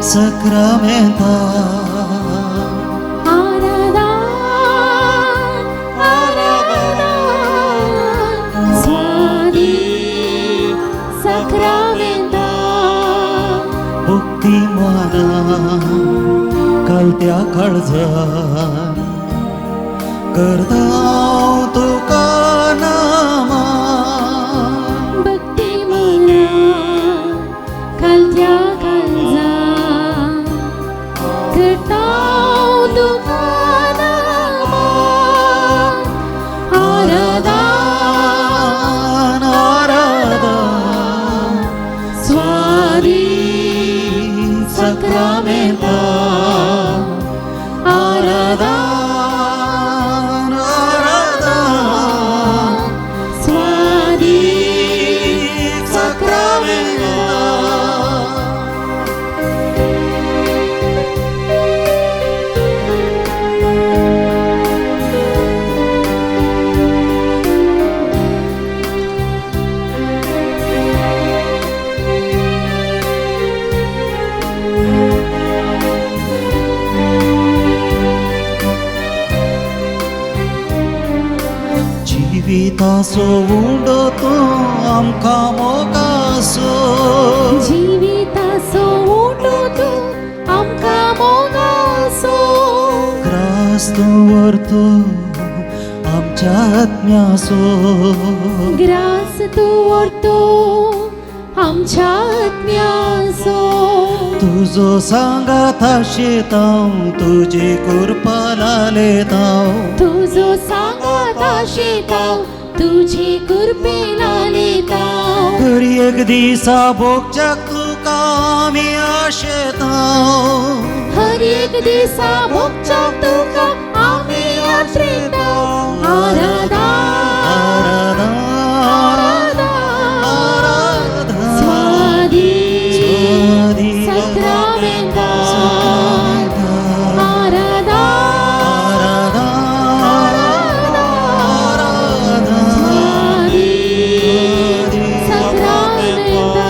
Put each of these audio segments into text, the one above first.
Sacramenta Arada, Arada, Swadi Sacramenta भक्ती माना कळत्या काळजान करताव तुका नामा भक्ती मना खालत्या काळजा करताव तुका नामा आराधन आराधन स्वादी Sacramenta आराधन आराधन स्वादी Sacramenta जिविताचो उंडो तूं आमकां मोगासो जिविताचो उंडो तूं आमकां मोगासो ग्रास तूं व्हरतो आमच्या आत्म्याचो ग्रास तूं व्हरतो आमच्या आत्म्याचो तुजो सांगात आशेतांव तुजी कृपा लालेतांव तुजो सांगात आशेतांव तुजी कृपे लालेतांव तर एक दिसा भोगच्याक तुका आमी आशेतांव हर एक दिसा भोगच्याक तुका आमी आशेतांव Aradha आराधन आराधन स्वादी स्वादी Sacramenta Arada Swadi Sacramenta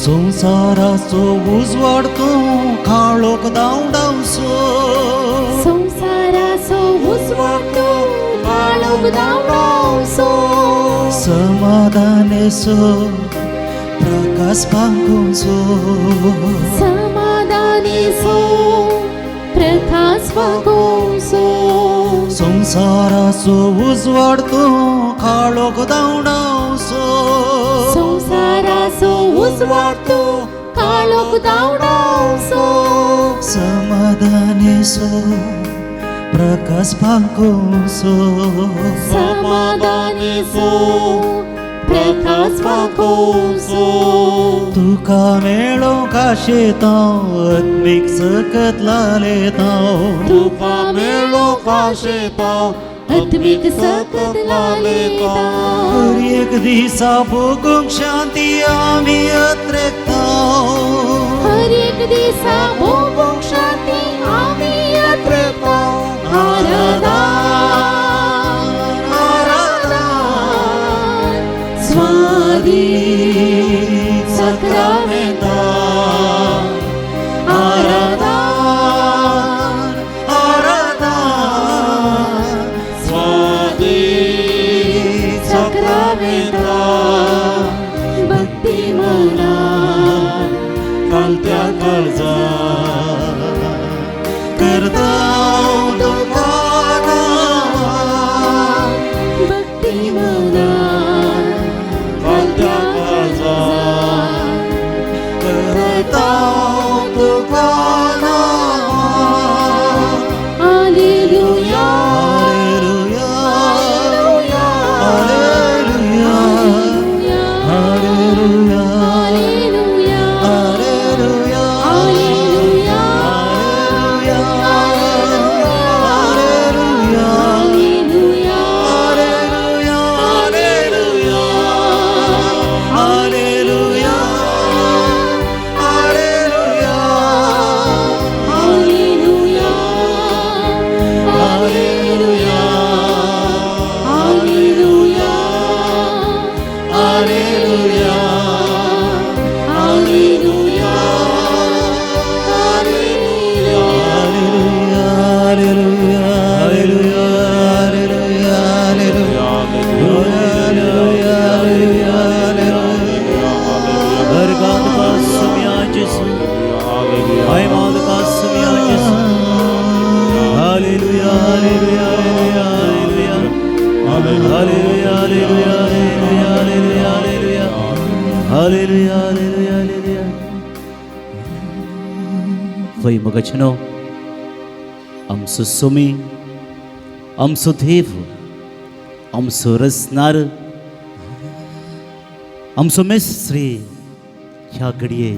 संसाराचो उजवाड तूं काळोख धांवडावसो संसाराचो उजवाड तूं काळोख धांवडावसो समाधानेचो प्रकाश पांगुचो समाधानीचो प्रकाश वागोवचो संसाराचो उजवाड तूं काळोख धांवडावसो संसाराचो उजवाड तूं काळोख धांवडावचो समाधानेचो प्रकाश पांगुचो समाधानीचो प्रकाश वागोवचो तुका मेळोंक आशेतांव आत्मीक सकत लालेतांव तुका मेळोंक आशेतांव आत्मीक सकत लालेतांव हर एक दिसा भोगूंक शांती आमी अत्रेकतांव हर एक दिसा भोगूंक शांती आमी अत्रेकतांव आराधन आराधन स्वादी Sacramenta आराधन आराधन स्वादी Sacramenta भक्ती मना कालत्या काळजान करतांव तुका नामा भक्ती मना कालत्या काळजान करतांव तुका नामा hallelujah hallelujah hallelujah hallelujah hallelujah hallelujah वय मगचनो आमचो सोमी आमचो देव आमचो रचणार आमचो मेस्त्री ह्या घडये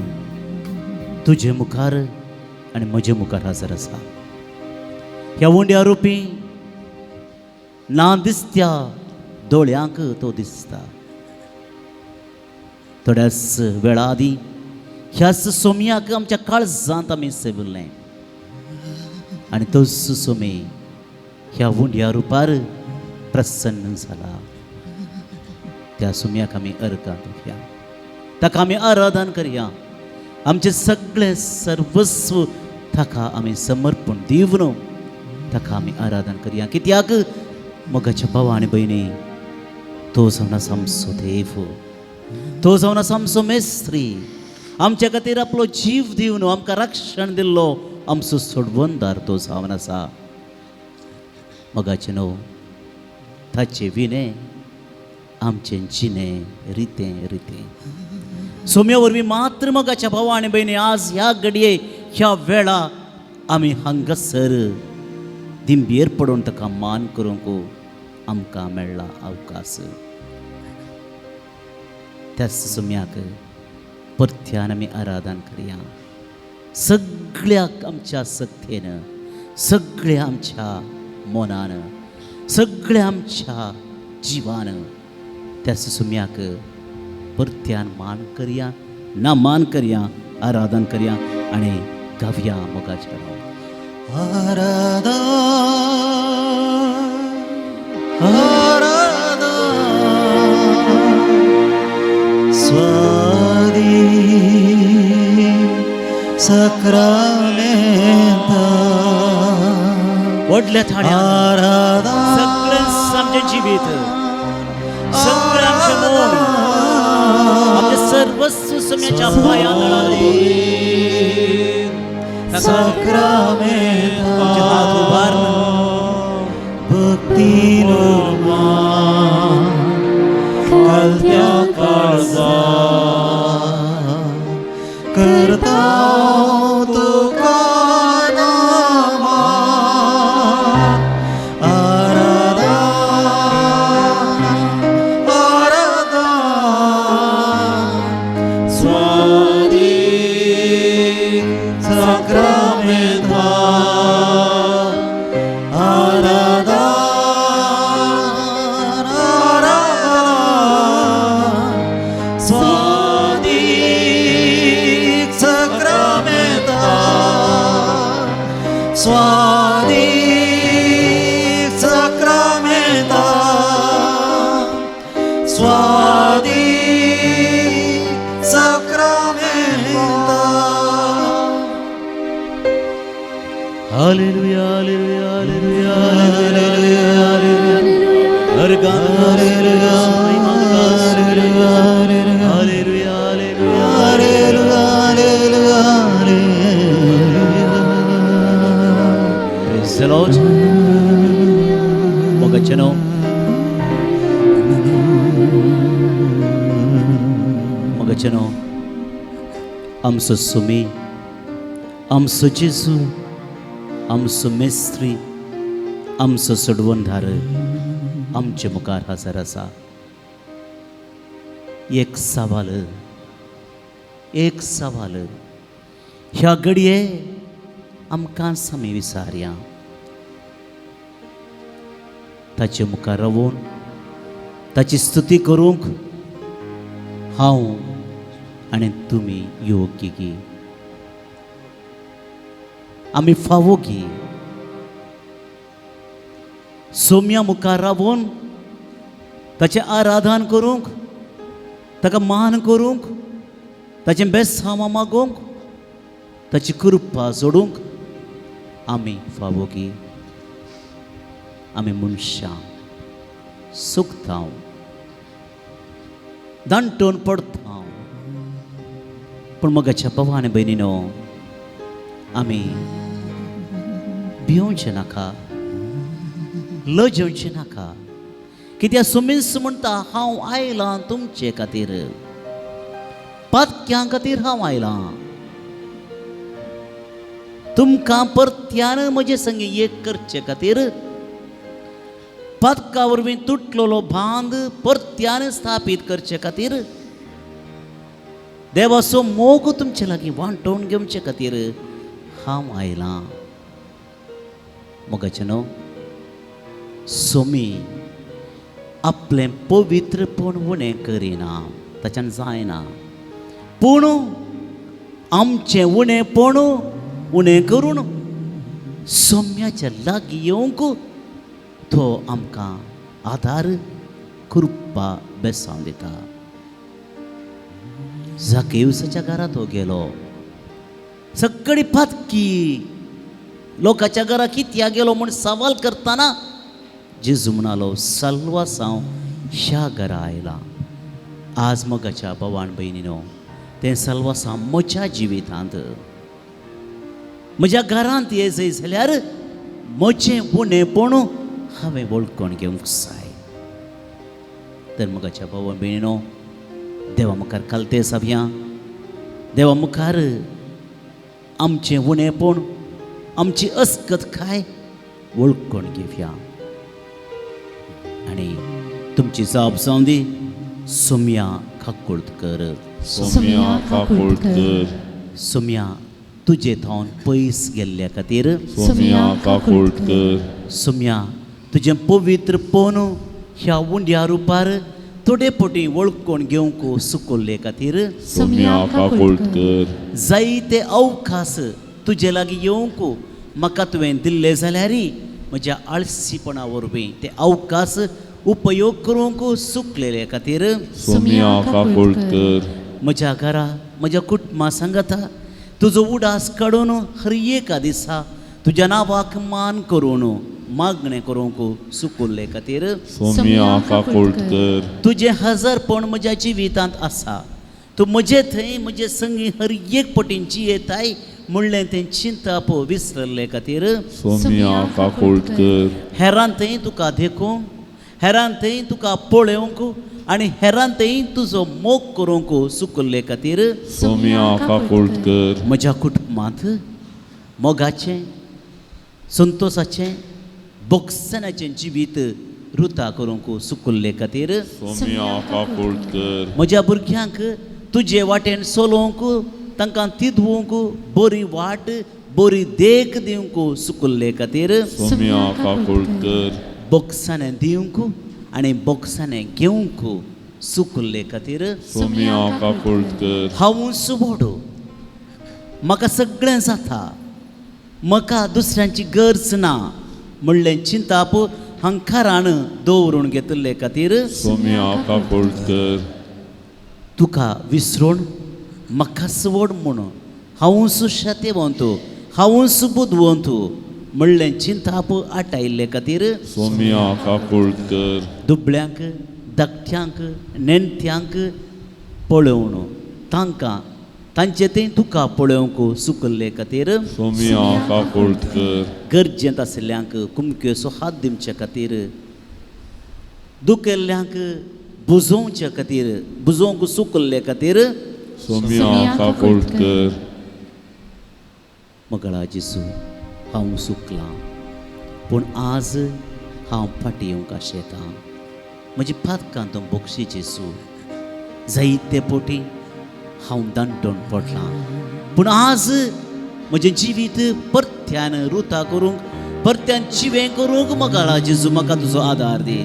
तुझे मुखार आणि म्हजे मुखार हजर आसा ह्या वोंड्या रुपी ना दिसत्या दोळ्यांक तो दिसता थोड्याच वेळा आदी ह्याच सोमयाक आमच्या काळजांत आमी सेविल्लें आनी तोच सोमी ह्या वोंड्या रुपार प्रसन्न जाला त्या सोमयाक आमी अर्गां दिवया ताका आमी आराधन करया आमचे सगळे सर्वस्व ताका आमी समर्पण दिवन ताका आमी आराधन करया कित्याक मोगाच्या भावा आनी भयणी तो जावन आसा आमचो देव तो जावन आसा आमचो मेस्त्री आमच्या खातीर आपलो जीव दिवन आमकां रक्षण दिल्लो आमचो सोडवणदार तो जावन आसा मोगाचे न्हू ताचे विणे आमचे जिणे रितें रितें सोम्या वरवीं मात्र मोगाच्या भावा आनी भयणी आज ह्या घडये ह्या वेळा आमी हांगासर दिंबेर पडून ताका मान करूंक आमकां मेळ्ळा अवकाश त्याच सोम्याक परत्यान आमी आराधन करया सगळ्याक आमच्या सत्तेन सगळ्या आमच्या मोनान सगळ्या आमच्या जिवान त्याच सोम्याक परत्यान मान करया ना मान करया आराधन करया आनी गावया मोगाच्या आराधना आराधना स्वादी सक्रामेंता व्हडल्या थाळ्यान आराधना सगळें आमचें जिवीत सगळें आमचें मोन आमचें सर्वस्व सोम्याच्या पांयां घालून सक्रामेंता आमचे हात उबारून भक्तीनो कलत्या काळजा करता तुका नामा आराधना आराधना स्वादी सक्रामेंता स्वादिक सक्रामेंता स्वादिक सक्रामेंता hallelujah hallelujah hallelujah hallelujah hallelujah अर्गां hallelujah hallelujah hallelujah hallelujah Praise the Lord. मोगाचे न्हू मोगाचे न्हू आमचो सोमी आमचो जेजू आमचो मेस्त्री आमचो सोडवणदार आमचे मुखार हजर आसा एक सवाल ह्या घडये आमकां आमी विचारया ताचे मुखार रावून ताची स्तुती करूंक हांव आनी तुमी योग्य गी आमी फावो गी सोम्या मुखार रावून ताचें आराधन करूंक ताका मान करूंक ताचें बेसांवां मागूंक ताची कृपा जोडूंक आमी फावो गी आमी मनशां सुकतांव दांटून पडतांव पूण मोगाच्या भावा आनी भयणीनो आमी भिवचें नाका लजेवचें नाका कित्याक सुमीस म्हणटा हांव आयलां तुमचे खातीर पातक्यां खातीर हांव आयलां. तुमकां परत्यान म्हजे संगी एक करचे खातीर पातका वरवीं तुटलेलो बांद परत्यान स्थापीत करचे खातीर देवाचो मोग तुमचे लागीं वांटोवन घेवचे खातीर हांव आयलां. मोगाचें न्हू, सोमी आपलें पवित्रपण उणें करिना, ताच्यान जायना. पूण आमचें उणेंपण उणें करून सोम्याच्या लागीं येवंक तो आमकां आदार कृपा बेसांव दिता. जाकेयुसाच्या घरा तो गेलो. सगळी पातकी लोकांच्या घरा कित्याक गेलो म्हूण सवाल करतना जेजू म्हणालो, साल्वासांव ह्या घरा आयला. आज मोगाच्या भावान भयणीनो, तें साल्वासांव म्हज्या जिवितांत म्हज्या घरांत येजय जाल्यार म्हजें उणेंपण हांवें वळखून घेवंक जाय. तर मोगाच्या भावान भयणीनो, देवा मुखार कालते सावया. देवा मुखार आमचें उणेंपण, आमची अस्कतकाय वळखून घेवया. आनी तुमची जबाबदारी सोम्या काकुळकर. सोम्या काकुळकर. सोम्या तुजे थावन पयस गेल्ल्या खातीर. सोम्या काकुळकर. सोम्या तुजें पवित्रपण ह्या उंड्या रुपार थोडे पोटी वळखून घेवंक सुकोल्ले खातीर. सोम्या काकुळकर. जायते अवकाश तुजे लागीं येवंक म्हाका तुवें दिल्ले जाल्यार म्हज्या आळसीपणा वरवीं ते अवकाश उपयोग करूंक सुकलेले खातीर. सोम्या काकुळकर. म्हज्या घरा, म्हज्या कुटुंबा सांगाता तुजो उडास काडून हर एका दिसा तुज्या नांवाक मान करून मागणें करूंक सुकोल्ले खातीर. सोम्या काकुळकर. तुजें हजरपण म्हज्या जिवितांत आसा. तूं म्हजे थंय म्हजे संगी हर एक पटींची येताय म्हणलें तें चिंता विसरले खातीर. सोम्या काकुळकर. हेरां थंय तुका देखूंक, हेरां थंय तुका पळोवंक आनी हेरां थंय तुजो मोग करूंक सुकोल्ले खातीर. सोम्या काकुळकर. म्हज्या कुटुंबांत मोगाचें, संतोशाचें, बोगसनाचें जिवीत रुता करूंक सुकोल्ले खातीर. सोम्या काकुळकर. म्हज्या भुरग्यांक तुजे वाटेन चलोवंक, तांकां तिदवूंक, बरी वाट, बरी देख दिवंक सुकोल्ले खातीर. सोम्या काकुळकर. बोगसाणें दिवंक आनी बोगसाणें घेवंक सुकोल्ले खातीर. सोम्या काकुळकर. हांव सुबोडो, म्हाका सगळें जाता, म्हाका दुसऱ्यांची गरज ना म्हणलें चिंताप हंकारान दवरून घेतले खातीर. सोम्या काकुळकर. तुका विसरून म्हाका सोड म्हणून हांव सुशेतेवंत, हांव सुबुदवंत म्हणलें चिंताप आटायल्ले खातीर. सोम्या काकुळकर. दुबळ्यांक, धाकट्यांक, नेणट्यांक पळोवन तांकां तांचे थंय तुका पळोवंक सुकल्ले खातीर. सोम्या काकुळकर. गरजेंत आशिल्ल्यांक कुमकेचो हात दिवचे खातीर, दुखेल्ल्यांक बुजोवचे खातीर, बुजोवंक सुकल्ले खातीर. सोम्या काकुळकर. मगळा जेजू, हांव सुकलां, पूण आज हांव फाटीं येवंक आशेतां. म्हजी पातकां तूं बक्षी जेजू. जायते पोटी हांव दांटोवन पडलां, पूण आज म्हजें जिवीत परत्यान रुता करूंक, परत्यान जिवें करूंक मगळा जेजू म्हाका तुजो आदार दी.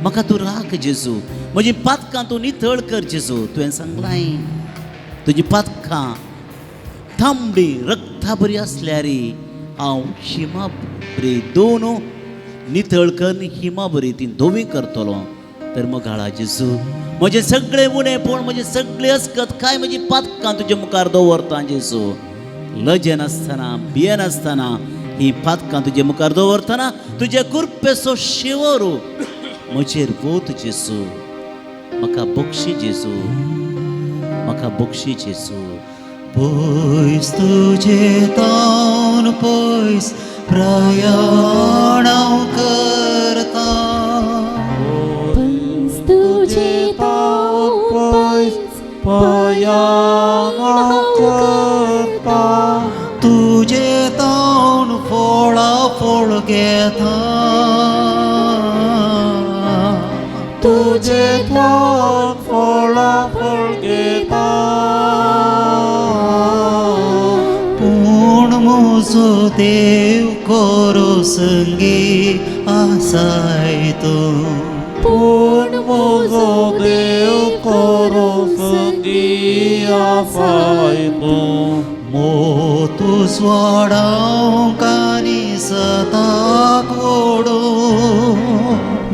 म्हाका तूं राख जेजू. म्हजी पातकां तूं नितळ कर जेजू. तुवें सांगलां तुजी पातकां तांबडी रक्ता बरी आसल्यार हांव हिमा बरी दोन नितळ कर, हिमा बरी ती धोवी करतलो. तर मगळा जेजू, म्हजें सगळें उणेंपण, म्हजें सगळें अस्कत काय म्हजी पातकां तुजे मुखार दवरता जेजू. लजे नासतना, भिये नासतना ही पातकां तुजे मुखार दवरतना तुजे कृपेचो शिवर म्हजेर वोत जेजू. म्हाका बक्षी जेजू, म्हाका बक्षी जेजू. पयस तुजे तावन पयस प्रयाण हांव करता. पयस तुजे तावन पयस प्रयाण तुझे थोन फळा फळगेता पूण म्हजो देव कोरो संगी आसाय तूं पूण म्हजो देव करो संगी आसाय तूं मोतूस वाडावंक आनी सदांच ओडूं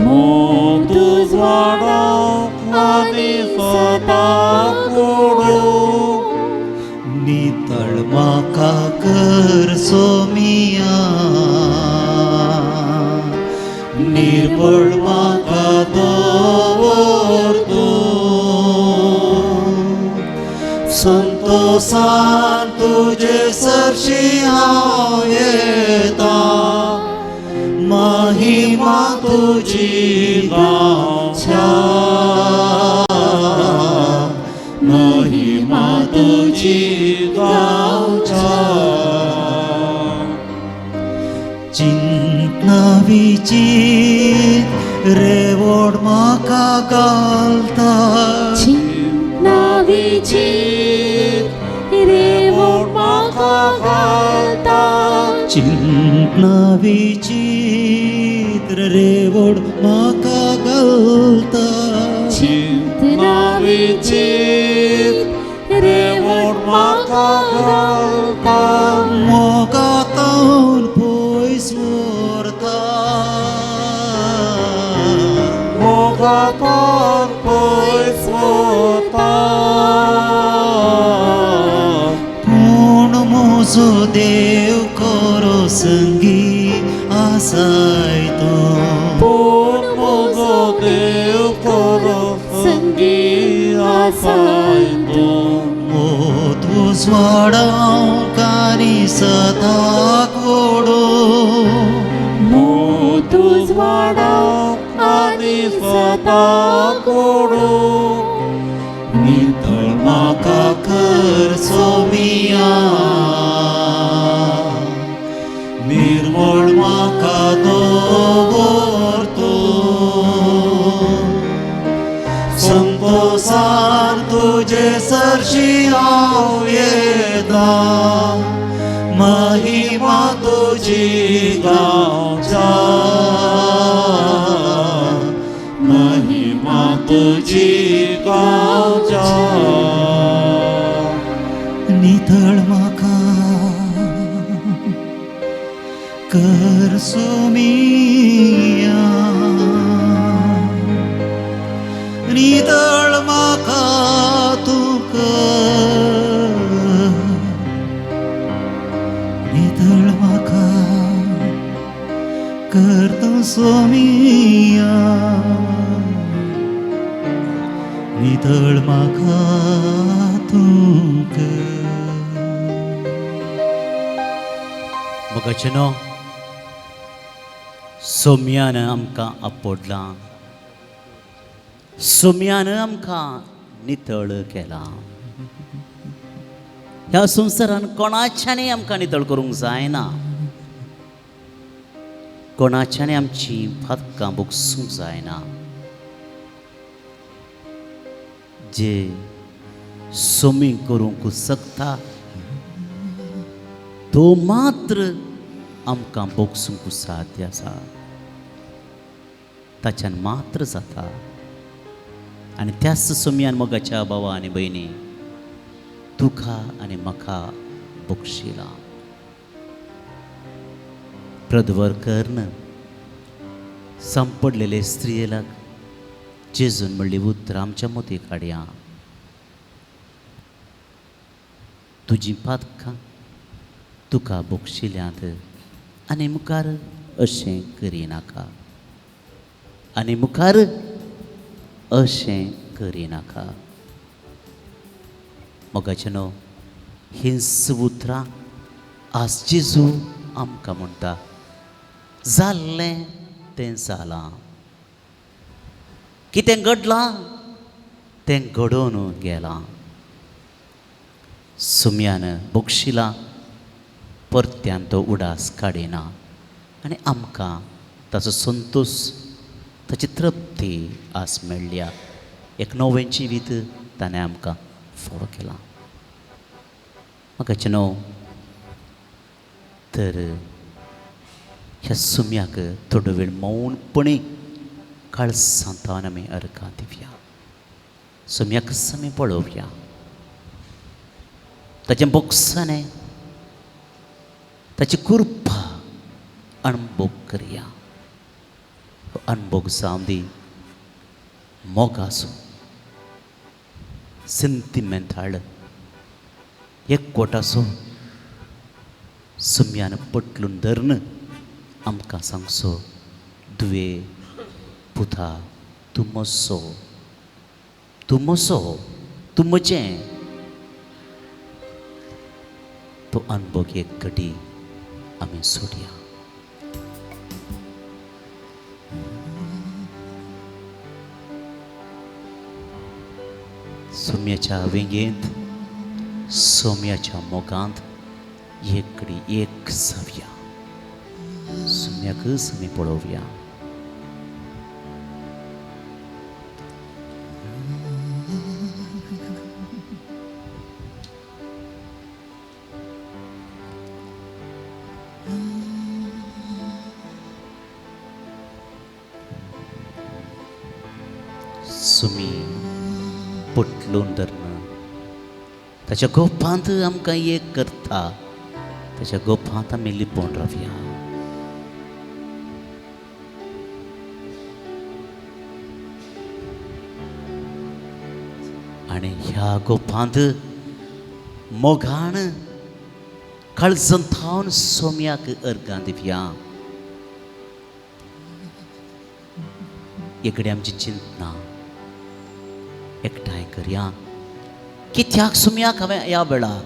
मोतूस वाडोवंक आनी सदांच ओडूंक नितळ म्हाका कर सोमिया निर्मळ म्हाका दवर तूं संतोषान तुजे सरशी हांव येता महिमा तुजी गावच्या महिमा तुजी गावच्या चिंतना विचित रेवोड म्हाका घालता चिंतना विचित रेवोड म्हाका घालता चिंतना विचित्र रेवोड म्हाका घालता चिंतना विचित रेवोड म्हाका घालता मोगातावन पयस व्हरता मोगातान पयस व्हरता पूण म्हजो देव कोरो संगी आसाय तूं पूण म्हजो देव करो संगी आसाय तूं मोतूस वाडावंक आनी सदांच ओडूं मोतूस वाडोवंक आनी सदांच ओडूंक नितळ म्हाका कर सोमिया निर्मळ म्हाका दवर तूं संतोषान तुजे सरशी हांव येता महिमा तुजी गावच्या महिमा तुजी गावच्या नितळ म्हाका कर सोमिया नितळ म्हाका तूं कर नितळ म्हाका कर तूं सोमिया नितळ म्हाका तूं कर मोगाचेनो सोम्यान आमकां आपडलां सोम्यान आमकां नितळ केलां ह्या संवसारान कोणाच्यानी आमकां नितळ करूंक जायना कोणाच्यानी आमची फातकां बोगसूंक जायना जे सोमी करूंक शकता तो मात्र आमकां बोगसूंक साध्य आसा ताच्यान मात्र जाता आनी त्याच सोम्यान मोगाच्या भावा आनी भयणी तुका आनी म्हाका बोगशिला प्रदवर्कर्न संपडलेले स्त्रियेलाक जेजून म्हणली उतर आमच्या मोती काडया तुजी पातकां तुका बोगशिल्यांत आनी मुखार अशें करिनाका आनी मुखार अशें करिनाका मोगाचेनो हिंस उतरां आज जेजू आमकां म्हणटा जाल्लें तें जालां कितें घडलां तें घडोवन गेलां सुम्यान बोगशिलां परत्यान तो उडास काडिना आनी आमकां ताचो संतोश ताची तृप्ती आस मेळ्ळ्या एक नवें जिवीत ताणें आमकां फोव केलां. म्हाका न्हू तर ह्या सुम्याक थोडो वेळ मौनपणी काळजांतान आमी अर्घां दिवया. सुम्याक आमी पळोवया, ताचे बोगसाणें ताची कृपा अणभव करया. अणभव जावं दी मोगाचो सेंटिमेंटल एकवटाचो सुम्यान पटलून धरन आमकां सांगचो दुवे पुता तूं म्हजो, तूं म्हजो, तूं म्हजें. तो अणभव एक घडी आमी सोडया. सुम्याच्या वेंगेंत सोम्याच्या मोगांत एक घडी एक जावया. सुम्याकच आमी पळोवया. सुमी पटलून धरन ताच्या गोपांत आमकां एक करता. ताच्या गोपांत आमी लिपोवन रावया. आनी ह्या गोपांत मोगान काळजांतावन सोम्याक अर्घां दिवया. एक आमची चिंतना एकठांय करया. कित्याक सुम्याक हांवें ह्या वेळार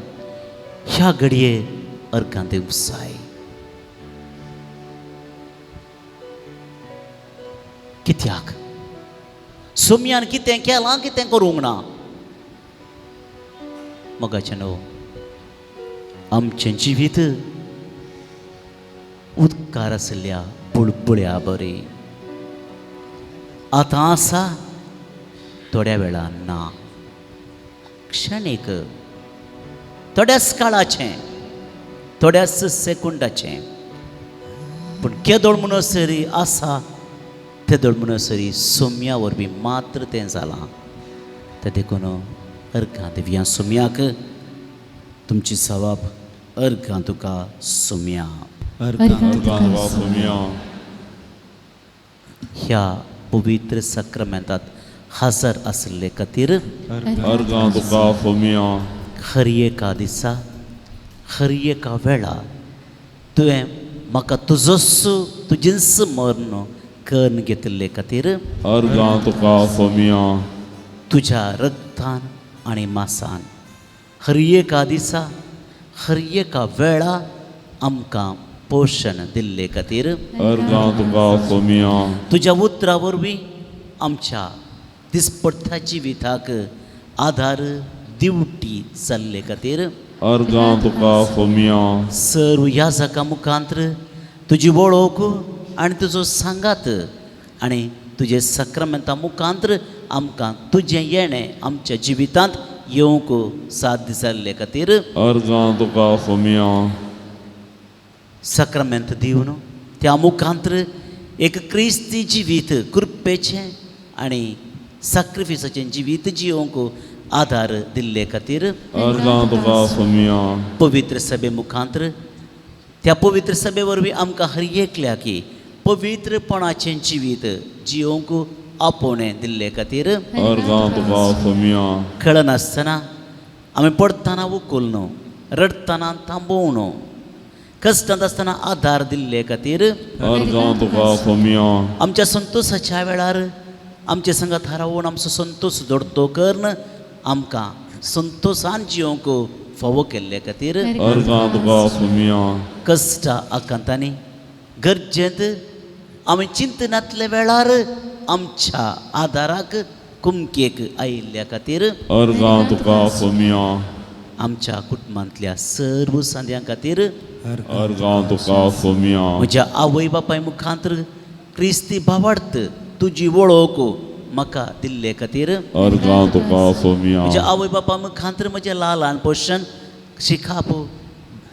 ह्या घडये अर्घां दिवंक जाय. कित्याक सुम्यान कितें केलां कितें करूंक ना. मोगाचें न्हू आमचें जिवीत उदकार आसल्या बुळबुळ्या बरी. आतां आसा थोड्या वेळान ना. क्षणीक थोड्याच काळाचें थोड्याच सेकुंडाचें. पूण केदोळ म्हणसरी आसा तेदोळ म्हणसरी सोम्या वरवीं मात्र तें जालां. तें देखून अर्घां दिवया सोम्याक. तुमची सवाब अर्घां तुका सोम्या. ह्या पवित्र सक्रामेंतांत हजर आसले खातीर अर्घां तुका सोम्या. हर एका दिसा हर एका वेळा तुवें म्हाका तुजोच तुजेंच मरण करून घेतिल्ले खातीर अर्घां तुका सोम्या. तुज्या रगतान आनी मासान हर एका दिसा हर एका वेळा आमकां पोशण दिल्ले खातीर अर्घां तुका सोम्या. तुज्या उतरा वरवीं आमच्या दिसपट्ट्या जिविताक आधार दिवटी जाल्ले खातीर अर्घां तुका सोम्या. सर्व ह्या जाका मुखांतर तुजी वळख आनी तुजो सांगात आनी तुजे सक्रामेंता मुखांतर आमकां तुजें येणें आमच्या जिवितांत येवंक साध्य जाल्ले खातीर अर्घां तुका सोम्या. सक्रामेंत दिवन त्या मुखांतर एक क्रिस्ती जिवीत कृपेचें आनी सॅक्रिफिसाचें जिवीत जियोंक आधार दिल्ले खातीर अर्घां तुका सोम्या. पवित्र सभे मुखांतर त्या पवित्र सभे वरवीं आमकां हर एकल्याक पवित्रपणाचें जिवीत जियोंक आपोवणें दिल्ले खातीर अर्घां तुका सोम्या. कळनासतना आमी पडटना उखल न्हू रडटना थांबोव न्हू कश्टांत आसतना आधार दिल्ले खातीर अर्घां तुका सोम्या. आमच्या संतोशाच्या वेळार आमचे संगत हारावून आमचो संतोश जोडतो करून आमकां संतोशान जियोंक फावो केल्ले खातीर अर्घां तुका सोम्या. कश्टा आकांतांनी गरजेंत आमी चिंतनांतल्या वेळार आमच्या आदाराक कुमकेक आयिल्ल्या खातीर अर्घां तुका सोम्या. आमच्या कुटुंबांतल्या सर्व सांद्यां खातीर अर्घां तुका सोम्या. म्हज्या आवय बापाय मुखांतर क्रिस्ती भावार्थ तुजी वळोवक म्हाका दिल्ले खातीर अर्गां तुका सोम्या म्हज्या आवय बापा मुखांतर म्हजें ल्हान पोशन शिकाप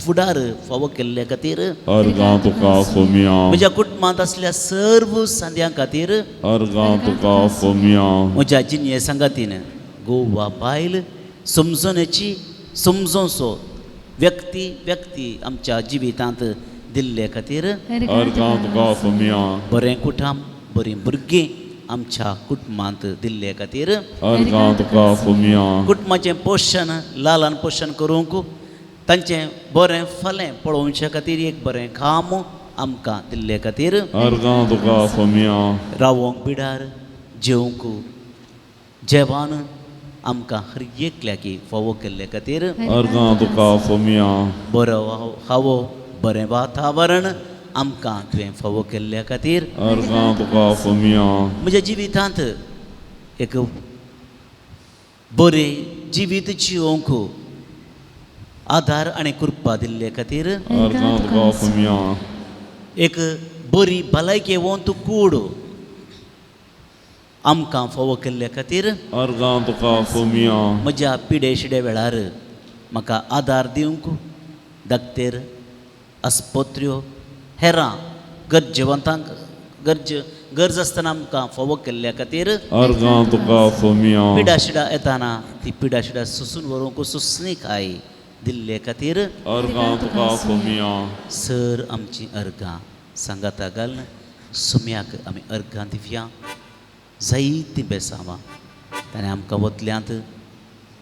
फुडार फावो केल्ले खातीर अर्गां तुका सोम्या म्हज्या कुटुंबांत असल्या सर्व सांद्यां खातीर अर्गां तुका सोम्या म्हज्या जिणे संगातीन गोवा बायल समजोसो व्यक्ती आमच्या जिवितांत दिल्ले खातीर अर्गां तुका सोम्या बरें कुटुंब बरीं भुरगीं आमच्या कुटुंबांत दिल्ले खातीर अर्गां तुका सोम्या कुटुंबाचें पोशण लालन पोशण करूंक तांचें बरें फालें पळोवचे खातीर एक बरें काम आमकां दिल्ले खातीर अर्गां तुका सोम्या रावोंक बिडार जेवंक जेवण आमकां हर एकल्याकी फावो केल्ले खातीर अर्गां तुका सोम्या बरो खावो बरें वातावरण आमकां तुवें फावो केल्ल्या खातीर अर्गां तुका सोम्या म्हज्या जिवितांत एक बरें जिवीत जिवंक आदार आनी कृपा दिल्ले खातीर अर्गां तुका सोम्या एक बरी भलायकी येवंत कूड आमकां फावो केल्ले खातीर अर्गां तुका सोम्या म्हज्या पिडे वेळार म्हाका आदार दिवंक धाकटेर आस्पत्र्यो हेरां गरजेवंतांक गरज आसतना आमकां फावो केल्ल्या खातीर अर्गां तुका सोम्या पिडाशिडा येताना ती पिडाशिडा सुसून व्हरूंक सुसणीकाय दिल्ले खातीर अर्गां तुका सोम्या सर आमची अर्गां सांगाता घालन सुम्याक आमी अर्गां दिवया जायतीं बेसांवां ताणें आमकां वतल्यांत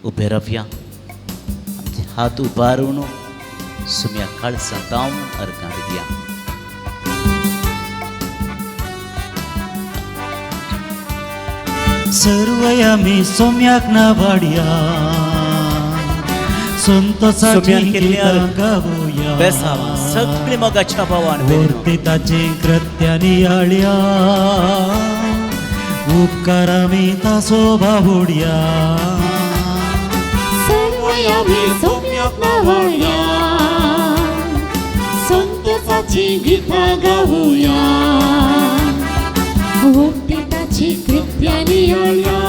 उबे रावया आमचे हात उबारून सुम्याक काळजां तावन अर्गां दिवया सर्वय आमी सोम्याक नावाडया संतोषाची सोम्यान केल्ली गितां गावया बेसांवां सगळीं मोगाच्या भावान वरती ताचे कृत्यानी आळया उपकार आमी ताचो बाबुडया सर्वय आमी सोम्याक नावाडया संतोषाची गितां गावया वरती ताची कृत्यानी आळया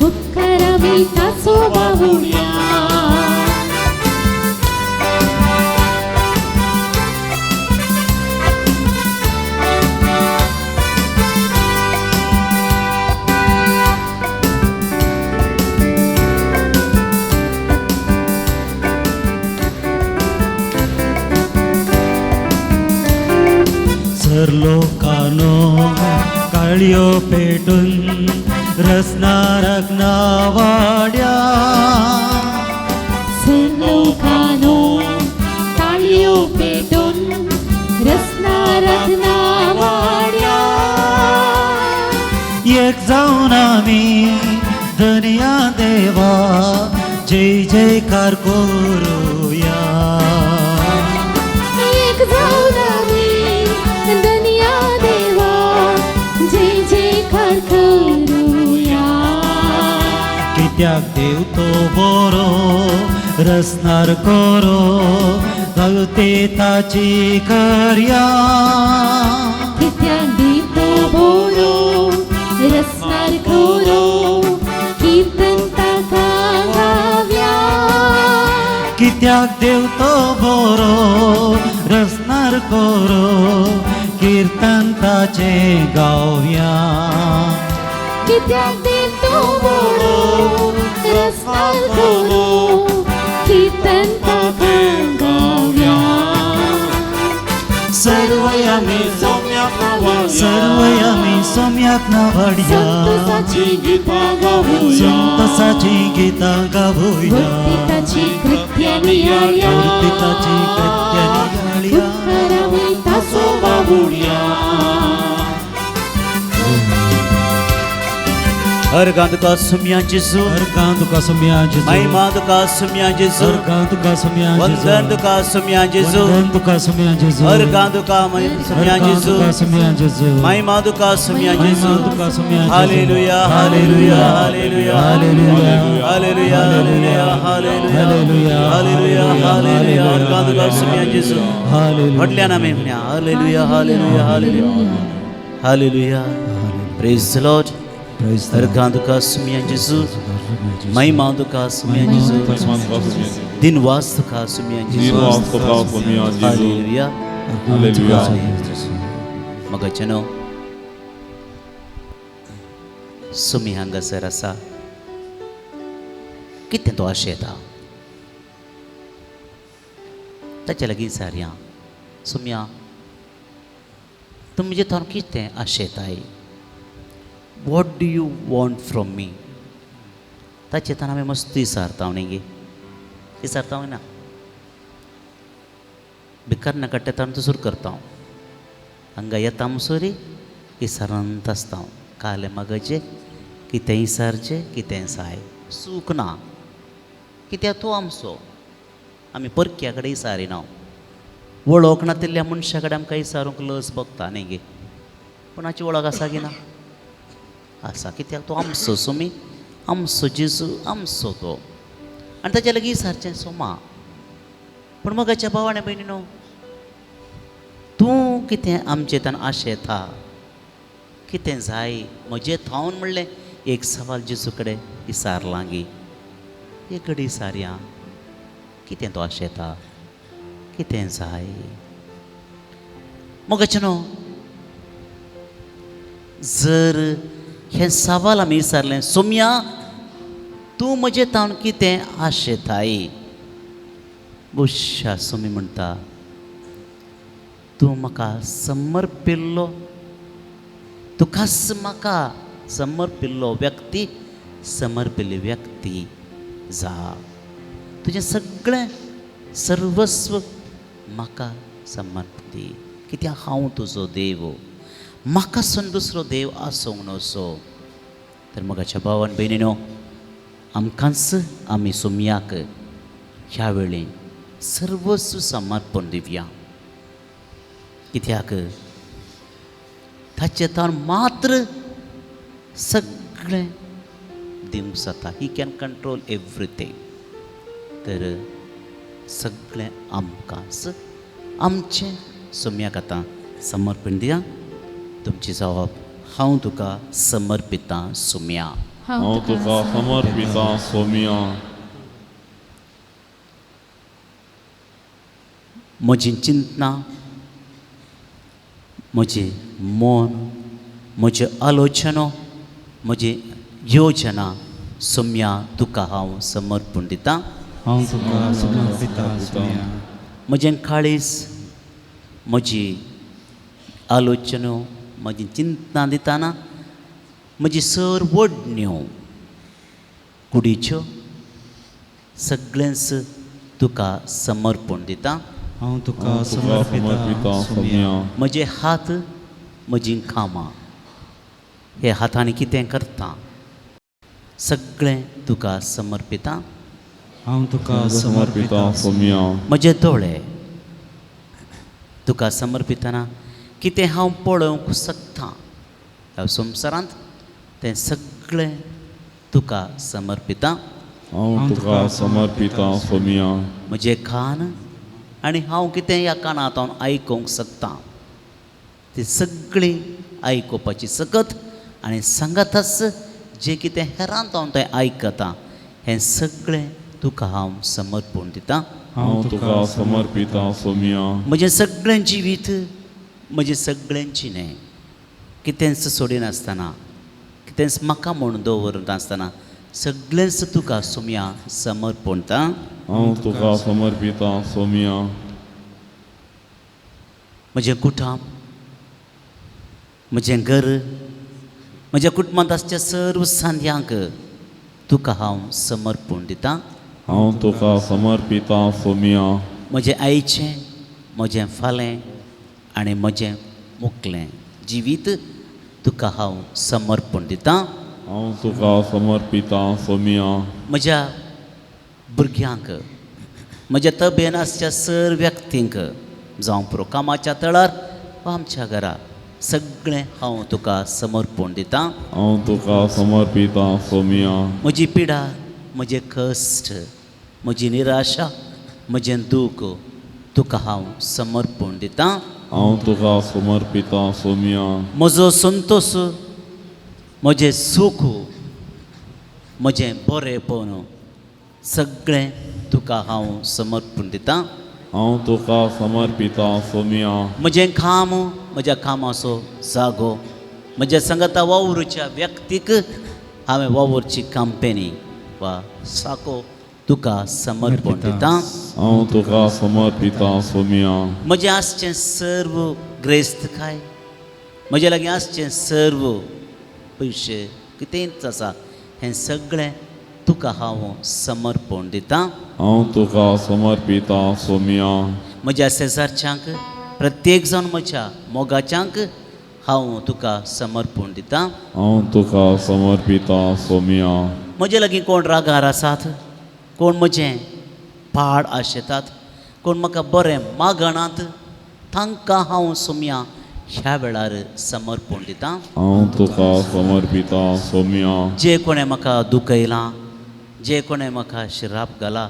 उपकार आमी ताचो बाबुडया सर लोकानो काळयो पेटून रसनारक नावाड्या लोकानो ताळयो पेटून रसनारक नावाड्या एक जावन आमी दुनिया देवा जय जयकार करूया एक जाऊन आमी दुनिया देवा जय जयकार करूया कित्याक देव तो बरो रसनार करो गवते ताची करया कित्याक देव तो बरो रसनार करो कीर्तन ताका गावया कित्याक देव तो बरो रसनार करो कीर्तन ताचे गावया कित्याक देव तो बरो रसनार करो कीर्तन ताका गावया सर्वय आमी सोम्याक नावाडया संतोषाची गितां गावया संतोषाची गितां गावया ताची कृत्यानी आळया वरती ताची कृत्यानी आळया उपकार आमी ताचो बाबुडया अर्गां तुका सुम्या जेजू अर्गां तुका सोम्या जेजू महिमा तुका सुम्या जेजू अर्गां तुका सोम्या वंदन तुका सुम्या जेजू वंदन तुका सोम्या जेजू अर्गां तुका सुम्या अर्गां जेजू तुका सोम्या जेजू महिमा तुका सुम्या जेजू महिमा तुका सोम्या जेजू hallelujah hallelujah hallelujah hallelujah hallelujah hallelujah hallelujah hallelujah अर्गां तुका सुम्या जेजू हालेलुया व्हडल्यान आमी म्हणया hallelujah hallelujah hallelujah hallelujah praise the lord Praise the Lord. अर्घां तुका सुमया जेजू महिमा तुका सुमया जेजू महिमा तुका सुमया जेजू. दिनवास तुका सुमया जेजू दिनवास तुका सुमया जेजू. Hallelujah hallelujah. मगचनो सुमी हांगासर आसा कितें तो आशेता ताचे लागीं सारया सुमया तूं म्हजे थोर कितें आशेताय what do you want from me ताचे तान आमी मस्त विचारता न्ही गे विचारता ना भिकार नाका ताण तूं सुरू करता हांगा येता मुसोरी विचारंत आसता काले मगजे कितें विचारचें कितें जाय सूख ना कित्याक तूं आमचो आमी परक्या कडेन विचारिना वळख ना तिल्ल्या मनशा कडेन आमकां विचारूंक लज बगता न्ही गे कोणाची वळख आसा की ना आसा कित्याक तो आमचो सुमी आमचो जेजू आमचो तो आनी ताचे लागीं विचारचें सोमा पूण मगाच्या भावाने भयणीनो तूं कितें आमचे तान आशेता कितें जाय म्हजें थावन म्हणलें एक सवाल जेजू कडेन विचारलां गी एक घडी विचारया कितें तो आशेता कितें जाय मगाचें न्हू जर हें सवाल आमी विचारलें सोम्या तूं म्हजें थावन कितें आशेताय बुश्या सोमी म्हणटा तूं म्हाका समर्पिल्लो तुकाच म्हाका समर्पिल्लो व्यक्ती समर्पिल्ली व्यक्ती जा तुजें सगळें सर्वस्व म्हाका समर्पिती कित्याक हांव तुजो देव म्हाका सून दुसरो देव आसूंक नसो तर मगाच्या भावान भयणीनो आमकांच आमी सुमयाक ह्या वेळी सर्वस्व समर्पण दिवया कित्याक ताचे तान मात्र सगळें दिवंक जाता ही कॅन कंट्रोल एवरीथींग तर सगळें आमकांच आमचें सुमयाक आतां समर्पण दिया तुमची जबाब हांव तुका समर्पिता सुम्या हांव तुका समर्पिता सोम्या म्हजी चिंतना म्हजें मन म्हज्यो आलोचनो म्हजी योजना सुम्या तुका हांव समर्पण दिता हांव तुका समर्पिता सुम्या म्हजें काळीज म्हजी आलोचनो म्हजी चिंतना दितना म्हजी सर वडण्यो कुडीच्यो सगळेंच तुका समर्पण दिता हांव तुका हांव तुका समर्पिता सोम्या म्हजे हात म्हजीं कामां हे हातांनी कितें करता सगळें तुका समर्पिता हांव तुका समर्पिता सोम्या म्हजे दोळे तुका समर्पितना कितें हांव पळोवंक शकता ह्या संवसारांत तें सगळें तुका समर्पिता हांव तुका समर्पिता सोम्या म्हजे कान आनी हांव कितें ह्या कानांतल्यान आयकूंक शकता ती सगळीं आयकुपाची सकत आनी सांगाताच जें कितें हेरांत हांव तें आयकता हें सगळें तुका हांव समर्पण दिता हांव तुका समर्पिता सोम्या म्हजें सगळें जिवीत म्हजें सगळें जिणें कितेंच सोडिनासतना कितेंच म्हाका म्हूण दवरनासतना सगळेंच तुका सुम्या समर्पण दिता हांव तुका समर्पिता सोम्या म्हजें कुटुंब म्हजें घर म्हज्या कुटुंबांत आसच्या सर्व सांद्यांक तुका हांव समर्पण दिता हांव तुका समर्पिता सोम्या म्हजें आयचें म्हजें फालें आनी म्हजें मुखलें जिवीत तुका हांव समर्पण दिता हांव तुका समर्पिता सोम्या म्हज्या भुरग्यांक म्हज्या तबेन आसच्या सर व्यक्तींक जावं पुरो कामाच्या थळार वा आमच्या घरा सगळें हांव तुका समर्पण दिता हांव तुका समर्पिता सोम्या म्हजी पिडा म्हजे कश्ट म्हजी निराशा म्हजें दूख तुका हांव समर्पण दिता हांव तुका समर्पिता सोम्या म्हजो संतोष, म्हजें सूख, म्हजें बरेंपण सगळें तुका हांव समर्पून दितां. हांव तुका समर्पिता सोम्या म्हजें काम, म्हज्या कामाचो जागो, म्हज्या सांगाता वावुरच्या व्यक्तीक हांवें वावुरची कंपनी वा साको तुका समर्पण दितां. हांव तुका समर्पिता सोम्या म्हजें आसचें सर्व ग्रेस्तकाय, म्हजे लागीं आसचें सर्व पयशे कितेंच आसा हें सगळें तुका हांव समर्पण दितां. हांव तुका समर्पिता सोम्या म्हज्या शेजारच्यांक, प्रत्येक जावन म्हज्या मोगाच्यांक हांव तुका समर्पण दितां. हांव तुका समर्पिता सोम्या म्हजे लागीं कोण रागार आसात, कोण म्हजें पाड आशेतात, कोण म्हाका बरें मागणात, तांकां हांव सोम्या ह्या वेळार समर्पण दितां. हांव तुका समर्पिता सोम्या जे कोणें म्हाका दुखयलां, जे कोणें म्हाका श्राप घाला,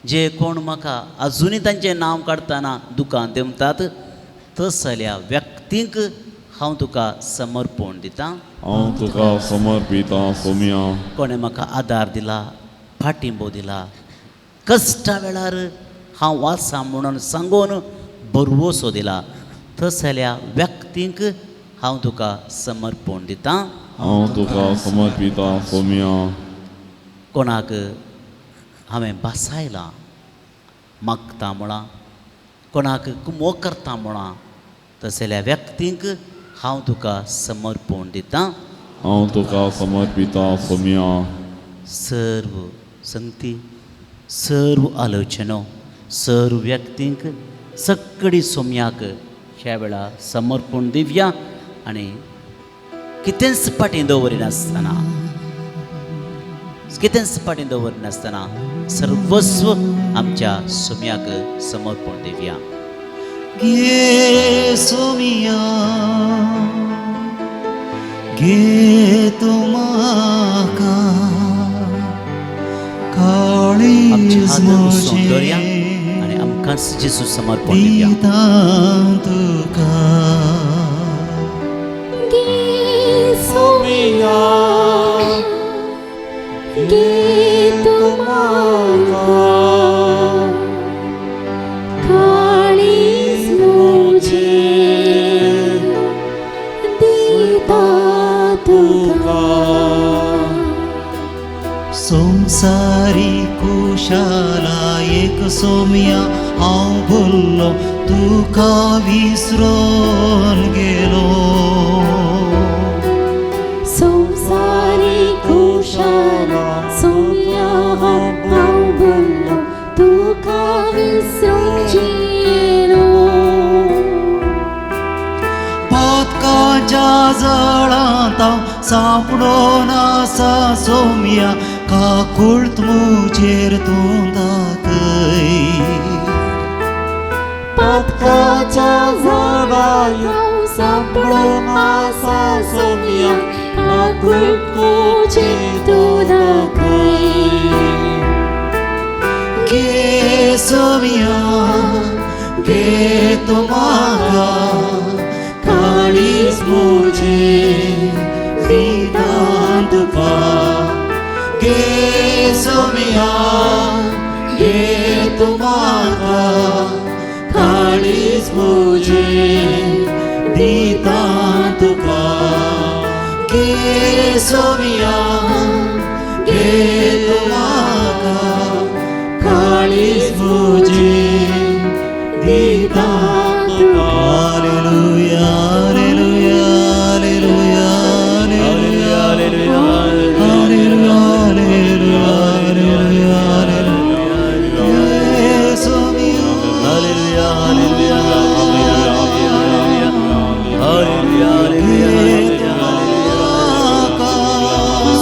जे कोण म्हाका अजुनी तांचें नांव काडटना दुकान देंवतात, तसल्या व्यक्तींक हांव तुका समर्पण दितां. हांव तुका समर्पिता सोम्या कोणें म्हाका आदार दिला, पाठिंबो दिला, कश्टा वेळार हांव वाचा म्हणून सांगून भरवोसो दिला, तसल्या व्यक्तींक हांव तुका समर्पण दितां. हांव तुका समर्पिता सोम्या कोणाक हांवें बसायलां मागता म्हणा, कोणाक कुमो करता म्हणा, तसल्या व्यक्तींक हांव तुका समर्पण दितां. हांव तुका समर्पिता सोम्या सर्व संगती, सर्व आलोचनो, सर्व व्यक्तींक सगळी सोम्याक ह्या वेळा समर्पण दिवया. आनी कितेंच पाटीं दवरिनासतना, कितेंच पाटीं दवरिनासतना सर्वस्व आमच्या सोम्याक समर्पण दिवया. गे सोमिया गे तुमाका काळी आमचे हात सौंदर्या आनी आमकांच जेजू समर्पण दिवया. तुका गे सोमिया गे तुमाका काळीज मोजे दिता तुका. संसारी कुशाला एक सोमिया हांव भुल्लो तुका विसरून गेलो. संसारी कुशाला सोम्या हांव भुल्लो तुका विसरून गेलो. पातकाच्या जळांत हांव सांपडोन आसा सोमिया काकुळत मुजेर तूं दाखय. पातकाच्या झाडार हांव सांपडून आसा सोम्या काकुळत मुजेर तूं दाखय. गे सोमिया गे तुमाका काळीज मुजेर दिता तुका. गे सोमिया गे तुमाका काळीज मुजेर दिता तुका. गे सोमिया गे तुमाका काळीज मुजेर दिता तुका. Hallelujah hallelujah hallelujah hallelujah hallelujah hallelujah hallelujah hallelujah गे सोमिया हालेलुया हालेलुया हालेलुया हालेलुया.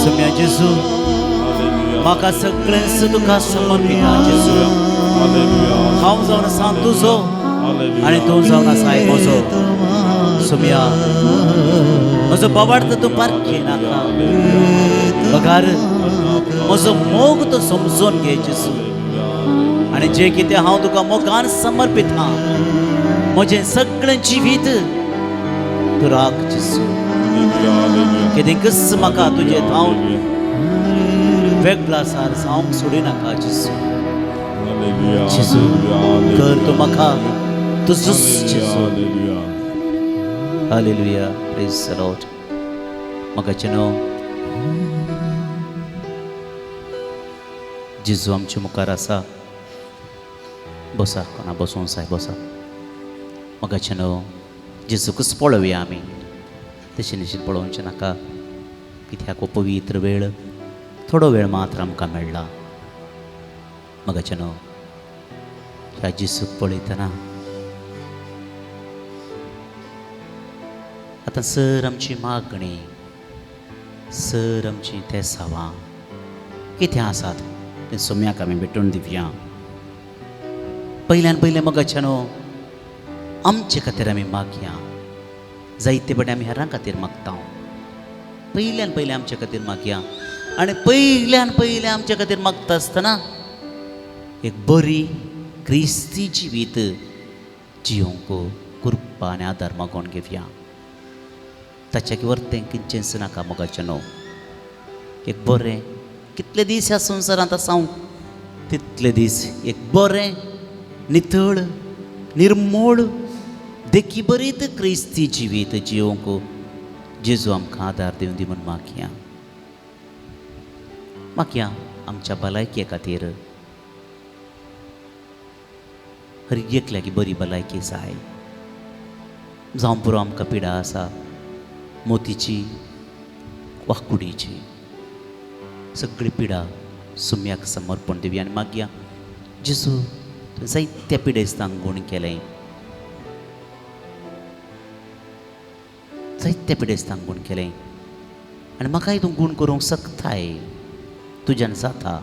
सोम्या जेजू म्हाका सगळेंच तुका समर्पिता. जेजू हांव जावन आसा तुजो आनी तूं जावन आसा म्हजो. सोम्या म्हजो बोवाड तूं पारखी नाका, पगार म्हजो मोग तूं समजून घे जेजू. आनी जें कितें हांव तुका मोगान समर्पित आहा म्हजें सगळें जिवीत तूं राख जेजू कितें कस म्हाका तुजे थावन वेगळा सार जावंक सोडिनाका जेजू जेजू कर तूं म्हाका तुजोच जेजू हालेलुया प्रेज द लॉर्ड म्हाका न्हू जेजू आमच्या मुखार आसा बसा कोणा बसूंक जाय बसा म्हाका न्हू जेजूकच पळोवया आमी तशें निश्चित पळोवचें नाका कित्याक हो पवित्र वेळ थोडो वेळ मात्र आमकां मेळ्ळा म्हाका न्हू ह्या जेजूक पळयतना आतां सर आमची मागणी सर आमची तेसावां कितें आसात तें सोम्याक आमी भेटून दिवया पयल्यान पयलें म्हाका न्हू आमचे खातीर आमी मागया जायते बडे आमी हेरां खातीर मागता पयल्यान पयलें आमचे खातीर मागया आनी पयल्यान पयलें आमचे खातीर मागता आसतना एक बरी क्रिस्ती जिवीत जियोंक कृपा आनी आदार मागोवन घेवया ताच्या वर्तें किंचेंच नाका मोगाचें न्हू एक बरें कितले दीस ह्या संवसारांत आसां तितले दीस एक बरें नितळ निर्मळ देखी बरीत क्रिस्ती जिवीत जियोंक जेजू आमकां आदार दिवन दी म्हूण मागया आमच्या भलायके खातीर हर एकल्याक बरी भलायकी जाय जावं पुरो आमकां पिडा आसा मोतीची वा कुडीची सगळी पिडा सुम्याक समर्पण दिवया आनी मागया जेजू जायत्या पिडेस्तांक गूण केलें जायत्या पिडेस्तांक गूण केलें आनी म्हाकाय तूं गूण करूंक शकताय तुज्यान जाता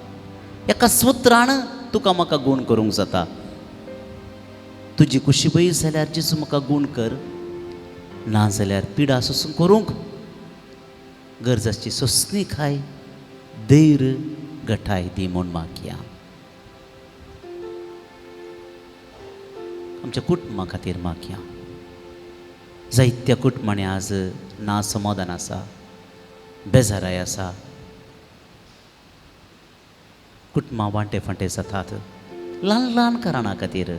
एका सुत्रान तुका म्हाका गूण करूंक जाता तुजी कुशी बरी जाल्यार जेजू म्हाका गूण कर ना जाल्यार पिडा सोसून करूंक गरजाची सोंसणी खाय धैर्य घटाय दी म्हूण मागया आमच्या कुटुंबा खातीर मागया जायत्या कुटुंबांनी आज ना समाधान आसा बेजाराय आसा कुटुंबां वांटे फांटे जातात ल्हान ल्हान कारणां खातीर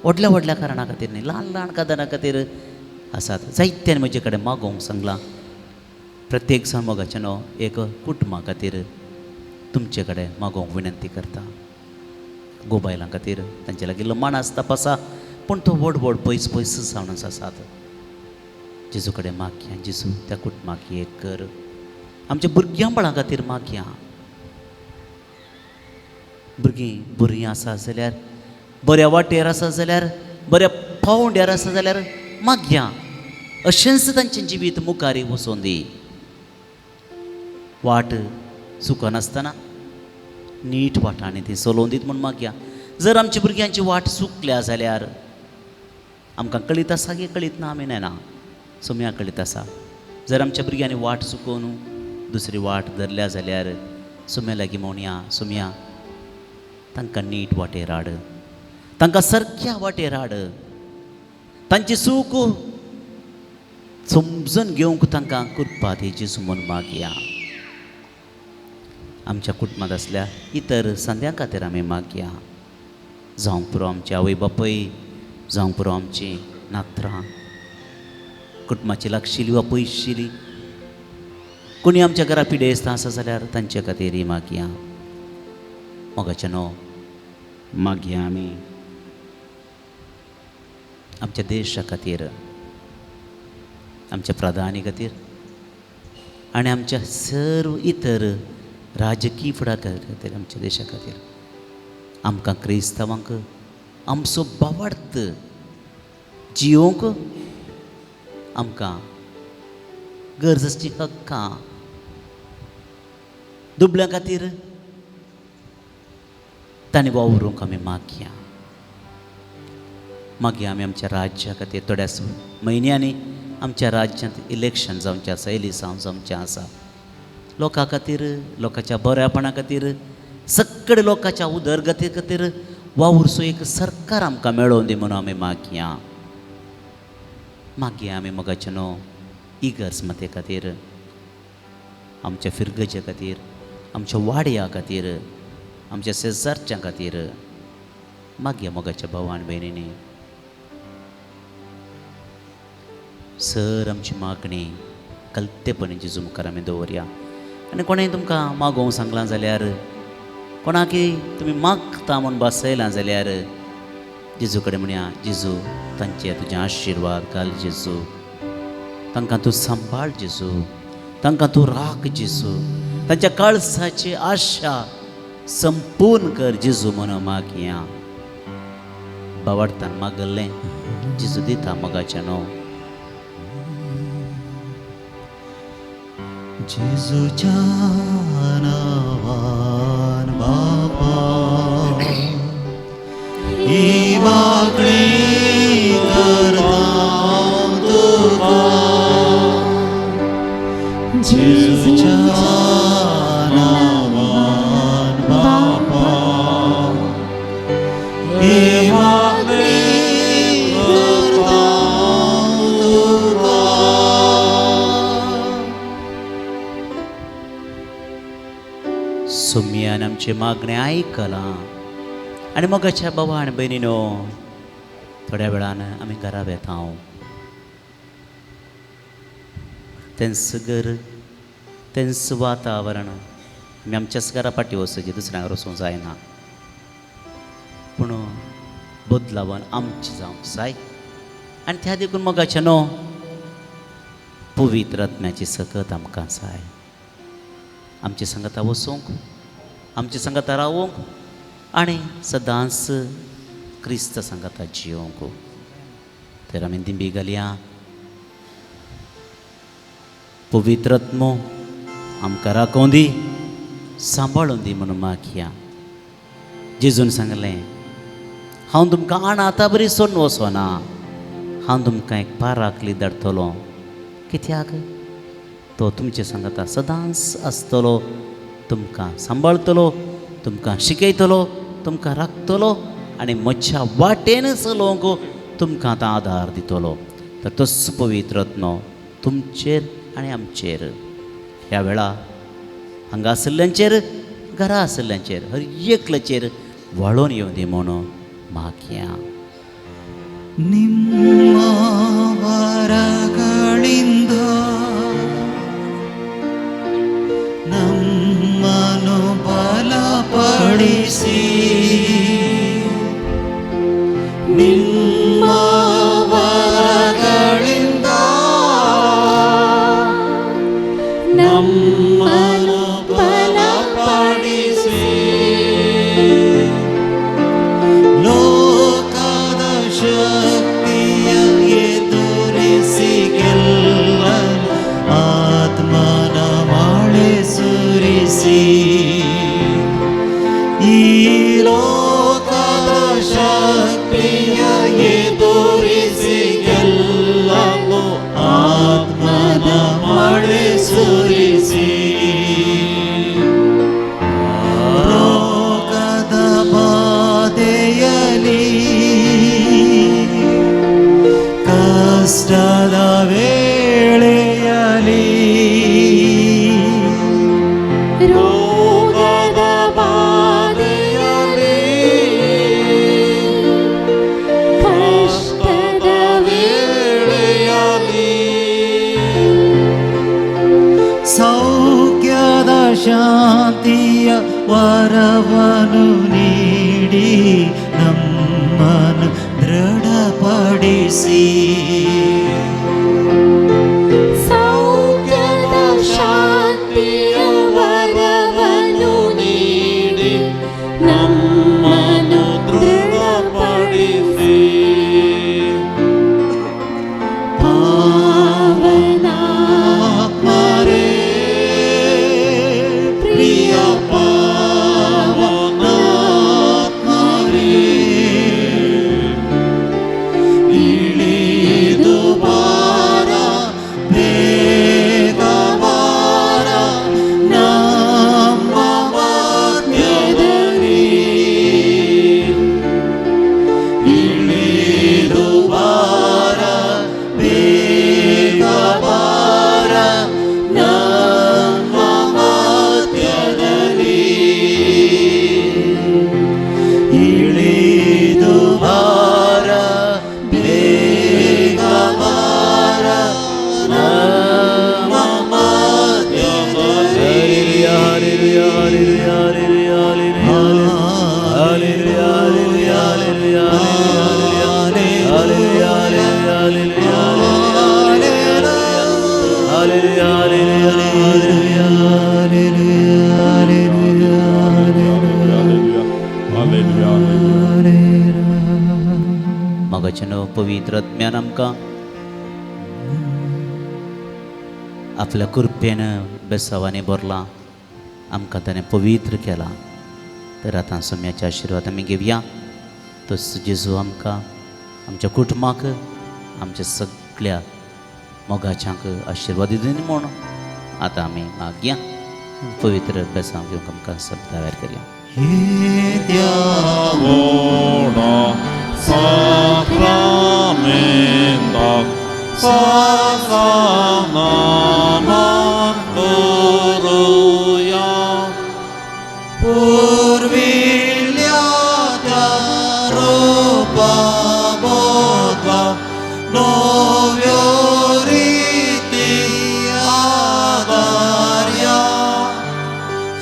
व्हडल्या व्हडल्या कारणां खातीर न्ही ल्हान ल्हान कारणा खातीर आसात जायत्यान म्हजे कडेन मागोवंक सांगलां प्रत्येक जाण मोगाचें न्हू एक कुटुंबा खातीर तुमचे कडेन मागोवंक विनंती करता गोबायलां खातीर तांचे लागिल्लो मानास तपासा पूण तो व्हड व्हड पयस पयस जावन आसात जेजू कडेन मागया जेजू त्या कुटुंबाक एक कर आमच्या भुरग्यां बाळां खातीर मागया भुरगीं बरीं आसा जाल्यार बऱ्या वाटेर आसा जाल्यार बऱ्या फावंड्यार आसा जाल्यार मागया अशेंच तांचें जिवीत मुखारी वचोन दी वाट चुकनासतना नीट वाटांनी ती चलोवन दीत म्हूण मागया जर आमच्या भुरग्यांची वाट चुकल्या जाल्यार आमकां कळीत आसा की कळीत ना आमी नेना सोम्या कळीत आसा जर आमच्या भुरग्यांनी वाट चुकोवन दुसरी वाट धरल्या जाल्यार सोम्या लागीं म्हणया सोम्या तांकां नीट वाटेर हाड तांकां सारक्या वाटेर हाड तांची चूक समजून घेवंक तांकां कृपा दी जेजू म्हूण मागया आमच्या कुटुंबांत आसल्या इतर संद्यां खातीर आमी मागया जावंक पुरो आमचे आवय बापूय जावंक पुरो आमची नात्रां कुटुंबाची लागशिली वा पयशिली कोणी आमच्या घरा पिडेस्त आसा जाल्यार तांचे खातीर मागया मोगाचें न्हू मागया आमी आमच्या देशा खातीर आमच्या प्रधानी खातीर आनी आमच्या सर्व इतर राजकीय फुडाकार खातीर आमच्या देशा खातीर आमकां क्रिस्तांवांक आमचो भावार्थ जियोंक आमकां गरजेची हक्कां दुबळ्यां खातीर तांणी वावरूंक आमी मागया आमी आमच्या राज्या खातीर थोड्याच म्हयन्यांनी आमच्या राज्यांत इलेक्शन जावचें आसा एलिसांव जावचें आसा लोकां खातीर लोकांच्या बऱ्यापणा खातीर सगळे लोकांच्या उदरगती खातीर वावुरचो एक सरकार आमकां मेळोवन दी म्हणून आमी मागया मागीर आमी मोगाचे न्हू इगर्स्मते खातीर, आमच्या फिरगजे खातीर, आमच्या वाड्या खातीर, आमच्या शेजारच्या खातीर मागया मोगाच्या भावान भयणींनी सर आमची मागणी कलतेपणी जेजू मुखार आमी दवरया. आनी कोणेंय तुमकां मागोवंक सांगलां जाल्यार, कोणाकी तुमी मागता म्हूण बसयलां जाल्यार जेजू कडेन म्हणया, जेजू तांचे तुजें आशिर्वाद घाल जेजू, तांकां तूं सांबाळ जेजू, तांकां तूं राख जेजू, तांच्या कळसाची आशा संपूर्ण कर जेजू म्हणून मागया. बावडतान मागल्लें जेजू दिता मोगाचें न्हू. जेजूच्या नावान बापा ही मागणी करता तुका, जेजूच्या नावान बापा ही मागणी करता तुका. सुमयान आमची मागणी आयकलां. आनी मोगाच्या बाबा आनी भयणीनो, थोड्या वेळान आमी घरा वेता. तेंच घर, तेंच वातावरण आमी आमच्याच घरा फाटी वचची, दुसऱ्यांक वचूंक जायना. पूण बदलावन आमची जावंक जाय. आनी त्या देखून मोगाचें न्हू पवित्र आत्म्याची सकत आमकां जाय. आमचे संगता वचूंक, आमचे संगता रावूंक आनी सदांच क्रिस्त संगता जियोंक. तर आमी दिंबी घालया. पवित्र आत्मो आमकां राखोवन दी, सांबाळून दी म्हणून मागया. जेजून सांगलें, हांव तुमकां अनाथा बरी सोडून वचोना, हांव तुमकां एक पाराकली धाडटलो. कित्याक? तो तुमचे सांगता सदांच आसतलो, तुमकां सांबाळटलो, तुमकां शिकयतलो, तुमकां राखतलो आनी म्हज्या वाटेन चलोवंक तुमकां आतां आदार दितलो. तर तोच पवित्र आत्मो तुमचेर आनी आमचेर ह्या वेळा हांगा आशिल्ल्यांचेर, घरा आशिल्ल्यांचेर, हर एकल्याचेर वळोन येवं दी म्हणून मागया. ನಿಮ್ಮ ವರಗಳಿಂದ ನಮ್ಮನ್ನು ಬಲಪಡಿಸಿ, ನಿಮ್ಮ ವರಗಳಿಂದ ನಮ್ಮನ್ನು ಬಲಪಡಿಸಿ, ಲೋಕದ ಶಕ್ತಿಯ ಎದುರಿಸಿ ಗೆಲ್ಲಲು ಆತ್ಮನ ಮಳೆ ಸುರಿಸಿ, ಈ ಲೋಕದ ಶಕ್ತಿಯ ಎದುರಿಸಿ ಗೆಲ್ಲಲು ಆತ್ಮನ ಮಳೆ ಸುರಿಸಿ, ರೋಗದ ಬಾಧೆಯಲಿ ಕಷ್ಟದ ವೇಳೆಯಲಿ, ರೋಗದ ಬಾಧೆಯಲಿ ಕಷ್ಟದ ವೇಳೆಯಲಿ ಸೌಖ್ಯದ ಶಾಂತಿಯ ವರವನ್ನು ನೀಡಿ ನಮ್ಮನ್ನು ದೃಢಪಡಿಸಿ, ಸೌಖ್ಯದ ಶಾಂತಿಯ ವರವನ್ನು ನೀಡಿ ನಮ್ಮನ್ನು ದೃಢಪಡಿಸಿ, ಪಾವನಾತ್ಮರೇ, ಪ್ರಿಯ ಪಾವನಾತ್ಮರೇ, ಇಳಿದು मगचनो पवित्र ज्ञान आमकां आपल्या कृपेनं बेसावाने भरला, आमकां ताणें पवित्र केला. तर आतां सोम्याचे आशिर्वाद आमी घेवया. तस जेजू आमकां आमच्या कुटुंबाक आमच्या सगळ्या मोगाच्यांक आशिर्वाद दिनी म्हूण आतां आमी मागया. पवित्र बेसांव घेवंक आमकां सब तयार करया. Ora sacramenta sacramentoruia Purvilya ropa bodla novioriti adarya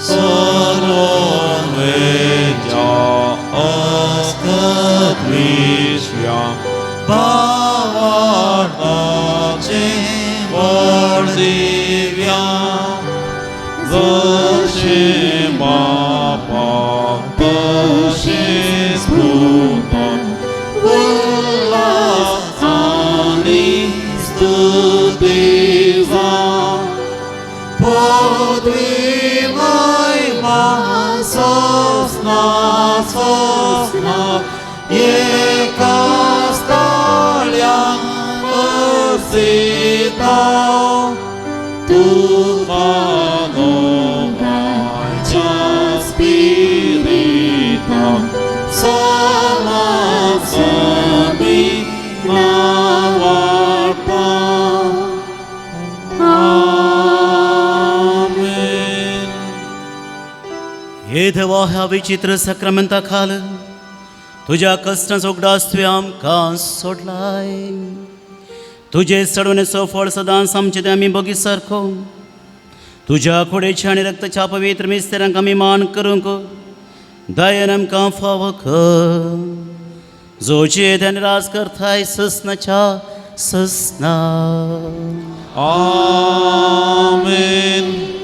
Salomedja ascatvisya Bavardace Vardivya Zashima Papashis Pluton Vullasani Studiva Podvimaj ma sosna sosna Jeka staljan osita Tu Panovaja Spirita Sama Sami Navarta Amen. हे देवा, ह्या विचित्र सक्रामेंता खाल तुझ्या कष्टांचो उगडास तुवें आमकां सोडलाय. तुझे सडवणेचो फळ सदांच आमचे ते आमी बगी सारको तुझ्या खोडेच्या आनी रक्ताच्या पवित्र मिस्तेरांक आमी मान करूंक दयेन आमकां फाव कर. जोचे त्याने राज करताय ससनाच्या ससना. Amen.